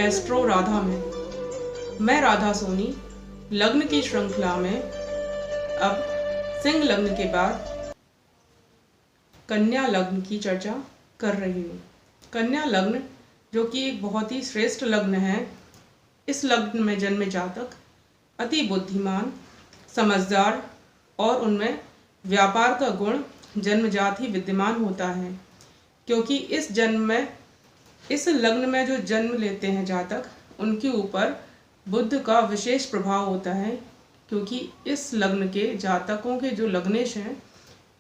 Astro Radha में। मैं राधा सोनी लग्न की श्रृंखला में अब सिंह लग्न के बाद कन्या लग्न की चर्चा कर रही हूँ। कन्या लग्न जो कि एक बहुत ही श्रेष्ठ लग्न है, इस लग्न में जन्मे जातक अति बुद्धिमान, समझदार और उनमें व्यापार का गुण जन्मजात ही विद्यमान होता है। क्योंकि इस लग्न में जो जन्म लेते हैं जातक, उनके ऊपर बुध का विशेष प्रभाव होता है। क्योंकि इस लग्न के जातकों के जो लग्नेश हैं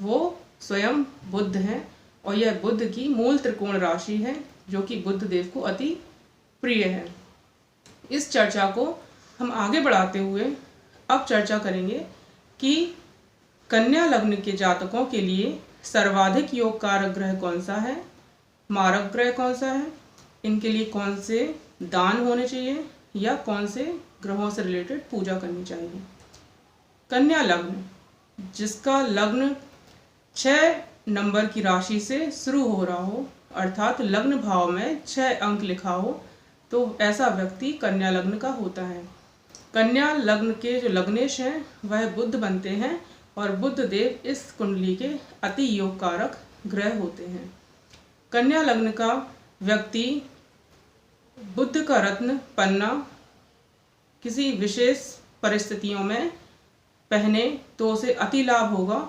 वो स्वयं बुध हैं और यह बुध की मूल त्रिकोण राशि है जो कि बुध देव को अति प्रिय है। इस चर्चा को हम आगे बढ़ाते हुए अब चर्चा करेंगे कि कन्या लग्न के जातकों के लिए सर्वाधिक योग कारक ग्रह कौन सा है, मारक ग्रह कौन सा है, इनके लिए कौन से दान होने चाहिए या कौन से ग्रहों से रिलेटेड पूजा करनी चाहिए। कन्या लग्न, जिसका लग्न 6 नंबर की राशि से शुरू हो रहा हो, अर्थात लग्न भाव में 6 अंक लिखा हो, तो ऐसा व्यक्ति कन्या लग्न का होता है। कन्या लग्न के जो लग्नेश हैं वह बुध बनते हैं और बुध देव इस कुंडली के अति योग कारक ग्रह होते हैं। कन्या लग्न का व्यक्ति बुध का रत्न पन्ना किसी विशेष परिस्थितियों में पहने तो उसे अति लाभ होगा।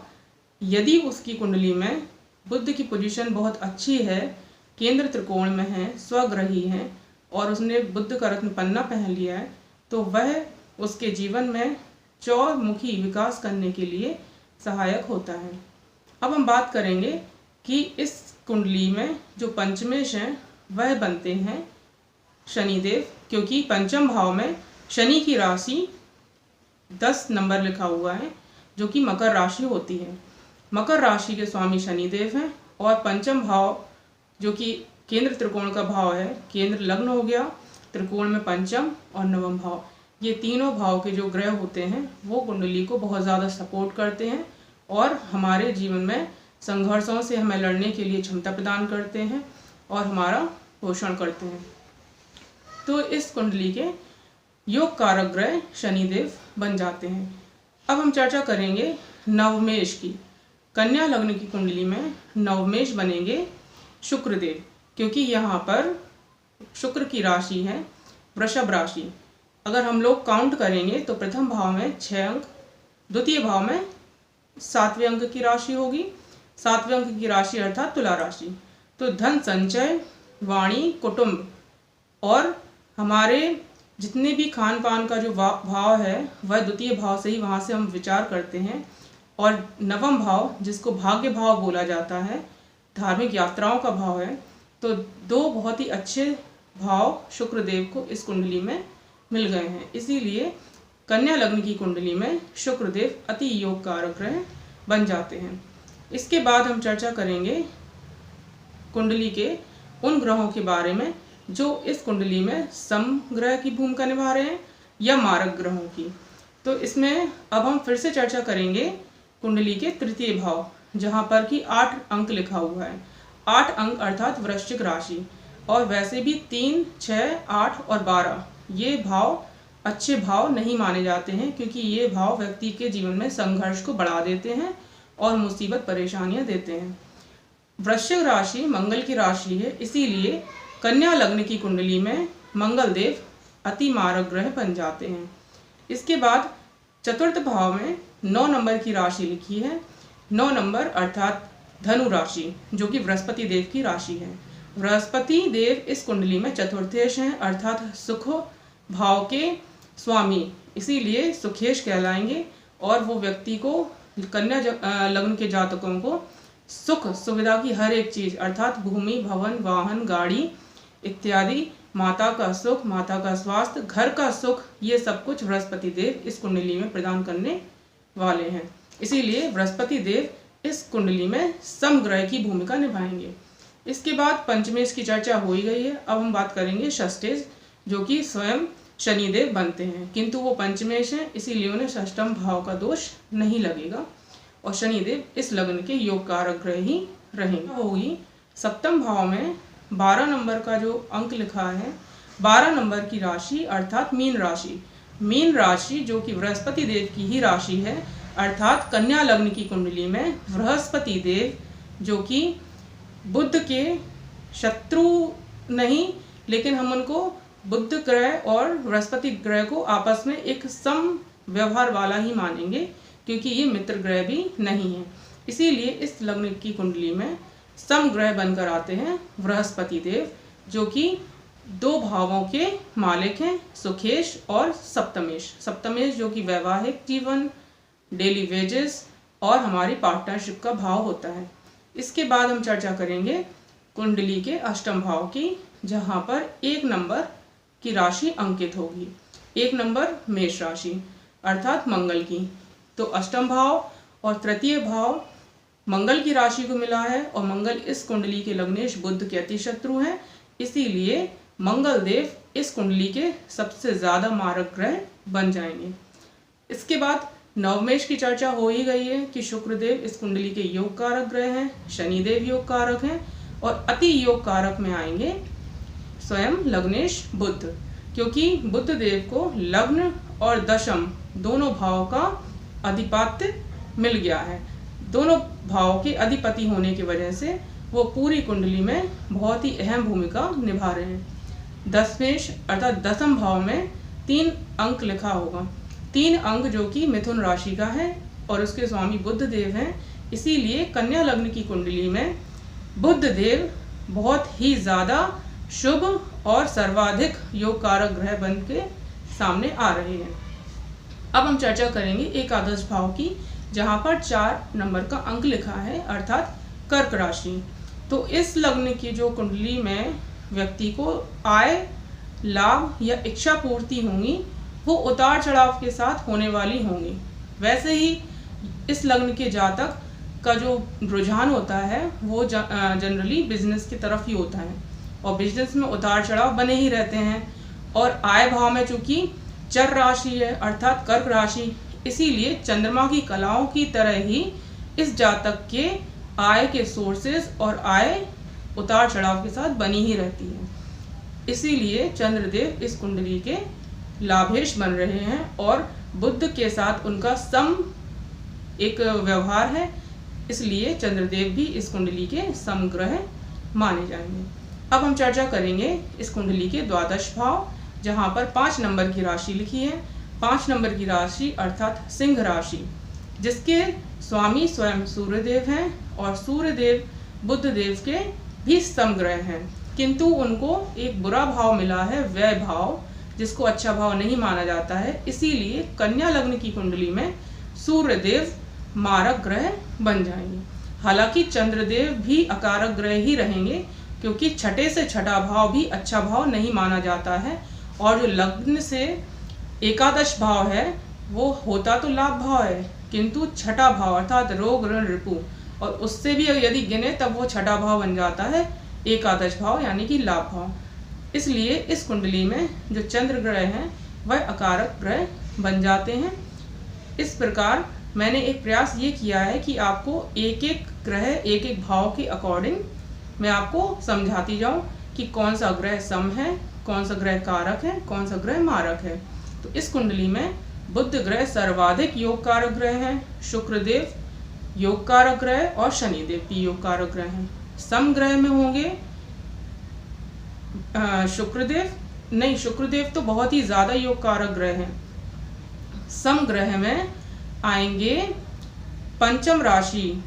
यदि उसकी कुंडली में बुध की पोजीशन बहुत अच्छी है, केंद्र त्रिकोण में है, स्वग्रही है और उसने बुध का रत्न पन्ना पहन लिया है, तो वह उसके जीवन में चौमुखी विकास करने के लिए सहायक होता है। अब हम बात करेंगे कि इस कुंडली में जो पंचमेश हैं वह बनते हैं शनिदेव, क्योंकि पंचम भाव में शनि की राशि 10 नंबर लिखा हुआ है जो कि मकर राशि होती है। मकर राशि के स्वामी शनिदेव हैं और पंचम भाव जो कि केंद्र त्रिकोण का भाव है, केंद्र लग्न हो गया, त्रिकोण में पंचम और नवम भाव, ये तीनों भाव के जो ग्रह होते हैं वो कुंडली को बहुत ज़्यादा सपोर्ट करते हैं और हमारे जीवन में संघर्षों से हमें लड़ने के लिए क्षमता प्रदान करते हैं और हमारा पोषण करते हैं। तो इस कुंडली के योग कारक ग्रह शनिदेव बन जाते हैं। अब हम चर्चा करेंगे नवमेश की। कन्या लग्न की कुंडली में नवमेश बनेंगे शुक्रदेव, क्योंकि यहाँ पर शुक्र की राशि है वृषभ राशि। अगर हम लोग काउंट करेंगे तो प्रथम भाव में 6 अंक, द्वितीय भाव में 7वें अंक की राशि होगी, 7वें अंक की राशि अर्थात तुला राशि। तो धन संचय, वाणी, कुटुंब और हमारे जितने भी खान पान का जो भाव है वह द्वितीय भाव से ही वहाँ से हम विचार करते हैं। और नवम भाव जिसको भाग्य भाव बोला जाता है, धार्मिक यात्राओं का भाव है, तो 2 बहुत ही अच्छे भाव शुक्रदेव को इस कुंडली में मिल गए हैं। इसीलिए कन्या लग्न की कुंडली में शुक्रदेव अति योग कारक ग्रह बन जाते हैं। इसके बाद हम चर्चा करेंगे कुंडली के उन ग्रहों के बारे में जो इस कुंडली में समग्रह की भूमिका निभा रहे हैं या मारक ग्रहों की। तो इसमें अब हम फिर से चर्चा करेंगे कुंडली के तृतीय भाव, जहाँ पर कि 8 अंक लिखा हुआ है। 8 अंक अर्थात वृश्चिक राशि, और वैसे भी 3, 6, 8 और 12 ये भाव अच्छे भाव नहीं माने जाते हैं, क्योंकि ये भाव व्यक्ति के जीवन में संघर्ष को बढ़ा देते हैं और मुसीबत परेशानियां देते हैं। वृश्चिक राशि मंगल की राशि है, इसीलिए कन्या लग्न की कुंडली में मंगल देव अति मारक ग्रह बन जाते हैं। इसके बाद चतुर्थ भाव में 9 नंबर की राशि लिखी है। 9 नंबर अर्थात धनु राशि जो कि बृहस्पति देव की राशि है। बृहस्पति देव इस कुंडली में चतुर्थेश हैं अर्थात सुख भाव के स्वामी, इसीलिए सुखेश कहलाएंगे और वो व्यक्ति को, कन्या लग्न के जातकों को सुख सुविधा की हर एक चीज अर्थात भूमि, भवन, वाहन, गाड़ी इत्यादि, माता का सुख, माता का स्वास्थ्य, घर का सुख, ये सब कुछ बृहस्पति देव इस कुंडली में प्रदान करने वाले हैं। इसीलिए बृहस्पति देव इस कुंडली में समग्रह की भूमिका निभाएंगे। इसके बाद पंचमेश की चर्चा हो ही गई है। अब हम बात करेंगे षष्ठेश, जो कि स्वयं शनिदेव बनते हैं, किंतु वो पंचमेश हैं, इसीलिए उन्हें षष्ठम भाव का दोष नहीं लगेगा और शनिदेव इस लग्न के योग कारक ग्रह ही रहेंगे। होगी सप्तम भाव में 12 नंबर का जो अंक लिखा है 12 नंबर की राशि अर्थात मीन राशि। मीन राशि जो कि बृहस्पति देव की ही राशि है, अर्थात कन्या लग्न की कुंडली में बृहस्पति देव जो कि बुध के शत्रु नहीं, लेकिन हम उनको बुध ग्रह और बृहस्पति ग्रह को आपस में एक सम व्यवहार वाला ही मानेंगे, क्योंकि ये मित्र ग्रह भी नहीं है। इसीलिए इस लग्न की कुंडली में सम ग्रह बनकर आते हैं बृहस्पति देव, जो कि 2 भावों के मालिक हैं, सुखेश और सप्तमेश। सप्तमेश जो कि वैवाहिक जीवन, डेली वेजेस और हमारी पार्टनरशिप का भाव होता है। इसके बाद हम चर्चा करेंगे कुंडली के अष्टम भाव की, जहाँ पर 1 नंबर की राशि अंकित होगी। 1 नंबर मेष राशि अर्थात मंगल की। तो अष्टम भाव और तृतीय भाव मंगल की राशि को मिला है, और मंगल इस कुंडली के लग्नेश बुध के अति शत्रु हैं। इसीलिए मंगल देव इस कुंडली के सबसे ज़्यादा मारक ग्रह बन जाएंगे। इसके बाद नवमेश की चर्चा हो ही गई है कि शुक्रदेव इस कुंडली के योग कारक ग्रह हैं, शनिदेव योग कारक हैं, और अति योग कारक में आएंगे स्वयं लग्नेश बुध, क्योंकि बुध देव को लग्न और दशम दोनों भाव का अधिपत्य मिल गया है। दोनों भाव के अधिपति होने की वजह से वो पूरी कुंडली में बहुत ही अहम भूमिका निभा रहे हैं। दशमेश अर्थात दसम भाव में 3 अंक लिखा होगा। 3 अंक जो कि मिथुन राशि का है और उसके स्वामी बुध देव हैं। इसीलिए कन्या लग्न की कुंडली में बुध देव बहुत ही ज़्यादा शुभ और सर्वाधिक योग कारक ग्रह बन के सामने आ रहे हैं। अब हम चर्चा करेंगे एकादश भाव की, जहाँ पर 4 नंबर का अंक लिखा है अर्थात कर्क राशि। तो इस लग्न की जो कुंडली में व्यक्ति को आय, लाभ या इच्छा पूर्ति होंगी, वो उतार चढ़ाव के साथ होने वाली होंगी। वैसे ही इस लग्न के जातक का जो रुझान होता है वो जनरली बिजनेस की तरफ ही होता है, और बिजनेस में उतार चढ़ाव बने ही रहते हैं। और आय भाव में चूंकि चर राशि है अर्थात कर्क राशि, इसीलिए चंद्रमा की कलाओं की तरह ही इस जातक के आय के सोर्सेज और आय उतार चढ़ाव के साथ बनी ही रहती है। इसीलिए चंद्रदेव इस कुंडली के लाभेश बन रहे हैं, और बुध के साथ उनका सम एक व्यवहार है, इसलिए चंद्रदेव भी इस कुंडली के समग्रह माने जाएंगे। अब हम चर्चा करेंगे इस कुंडली के द्वादश भाव, जहाँ पर 5 नंबर की राशि लिखी है। 5 नंबर की राशि अर्थात सिंह राशि, जिसके स्वामी स्वयं सूर्यदेव हैं, और सूर्यदेव बुध देव के भी समग्रह हैं, किंतु उनको एक बुरा भाव मिला है व्यय भाव, जिसको अच्छा भाव नहीं माना जाता है। इसीलिए कन्या लग्न की कुंडली में सूर्यदेव मारक ग्रह बन जाएंगे। हालांकि चंद्रदेव भी अकारक ग्रह ही रहेंगे, क्योंकि छठे से छठा भाव भी अच्छा भाव नहीं माना जाता है, और जो लग्न से एकादश भाव है वो होता तो लाभ भाव है, किंतु छठा भाव अर्थात रोग ऋण रिपु, और उससे भी यदि गिने तब वो छठा भाव बन जाता है एकादश भाव, यानी कि लाभ भाव। इसलिए इस कुंडली में जो चंद्र ग्रह हैं वह अकारक ग्रह बन जाते हैं। इस प्रकार मैंने एक प्रयास ये किया है कि आपको एक एक ग्रह एक एक भाव के अकॉर्डिंग मैं आपको समझाती जाऊं कि कौन सा ग्रह सम है, कौन सा ग्रह कारक है, कौन सा ग्रह मारक है। तो इस कुंडली में बुध ग्रह सर्वाधिक योग कारक ग्रह हैं, शुक्रदेव योग कारक ग्रह और शनिदेव भी योग कारक ग्रह हैं। सम ग्रह में होंगे शुक्रदेव तो बहुत ही ज्यादा योग कारक ग्रह हैं। सम ग्रह में आएंगे पंचम राशि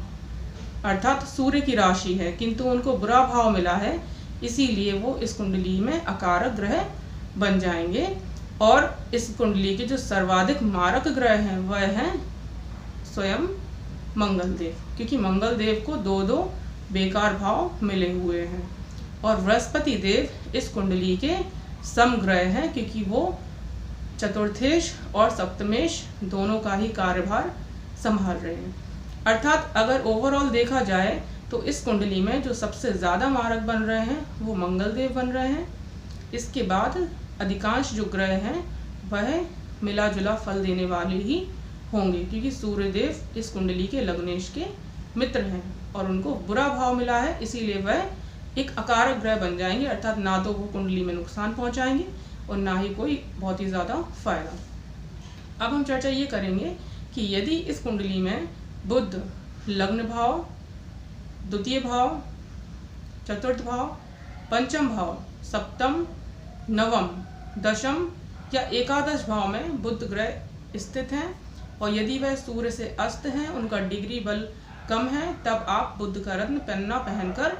अर्थात सूर्य की राशि है, किंतु उनको बुरा भाव मिला है, इसीलिए वो इस कुंडली में अकारक ग्रह बन जाएंगे। और इस कुंडली के जो सर्वाधिक मारक ग्रह हैं वह हैं स्वयं मंगल देव, क्योंकि मंगल देव को 2-2 बेकार भाव मिले हुए हैं। और बृहस्पति देव इस कुंडली के सम ग्रह हैं, क्योंकि वो चतुर्थेश और सप्तमेश दोनों का ही कार्यभार संभाल रहे हैं। अर्थात अगर ओवरऑल देखा जाए तो इस कुंडली में जो सबसे ज़्यादा मारक बन रहे हैं वो मंगल देव बन रहे हैं। इसके बाद अधिकांश जो ग्रह हैं वह मिला जुला फल देने वाले ही होंगे, क्योंकि सूर्यदेव इस कुंडली के लग्नेश के मित्र हैं और उनको बुरा भाव मिला है, इसीलिए वह एक अकारक ग्रह बन जाएंगे, अर्थात ना तो वो कुंडली में नुकसान पहुंचाएंगे और ना ही कोई बहुत ही ज़्यादा फायदा। अब हम चर्चा ये करेंगे कि यदि इस कुंडली में बुध लग्न भाव, द्वितीय भाव, चतुर्थ भाव, पंचम भाव, सप्तम, नवम, दशम या एकादश भाव में बुध ग्रह स्थित हैं और यदि वह सूर्य से अस्त हैं, उनका डिग्री बल कम है, तब आप बुध का रत्न पन्ना पहनकर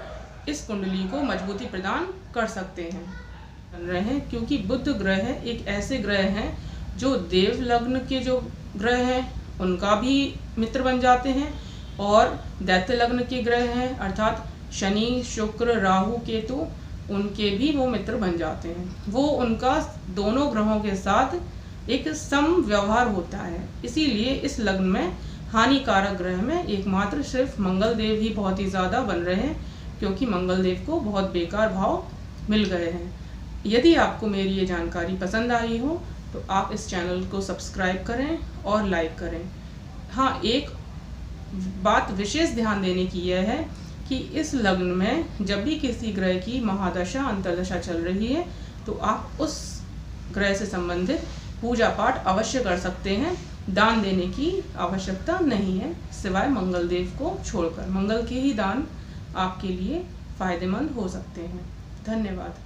इस कुंडली को मजबूती प्रदान कर सकते हैं। क्योंकि बुध ग्रह एक ऐसे ग्रह हैं जो देव लग्न के जो ग्रह हैं उनका भी मित्र बन जाते हैं और दैत्य लग्न के ग्रह हैं अर्थात शनि, शुक्र, राहु, केतु, उनके भी वो मित्र बन जाते हैं। वो उनका दोनों ग्रहों के साथ एक सम व्यवहार होता है। इसीलिए इस लग्न में हानिकारक ग्रह में एकमात्र सिर्फ मंगल देव ही बहुत ही ज़्यादा बन रहे हैं, क्योंकि मंगल देव को बहुत बेकार भाव मिल गए हैं। यदि आपको मेरी ये जानकारी पसंद आई हो तो आप इस चैनल को सब्सक्राइब करें और लाइक करें। हाँ, एक बात विशेष ध्यान देने की यह है कि इस लग्न में जब भी किसी ग्रह की महादशा अंतर्दशा चल रही है तो आप उस ग्रह से संबंधित पूजा पाठ अवश्य कर सकते हैं। दान देने की आवश्यकता नहीं है सिवाय मंगल देव को छोड़कर। मंगल के ही दान आपके लिए फायदेमंद हो सकते हैं। धन्यवाद।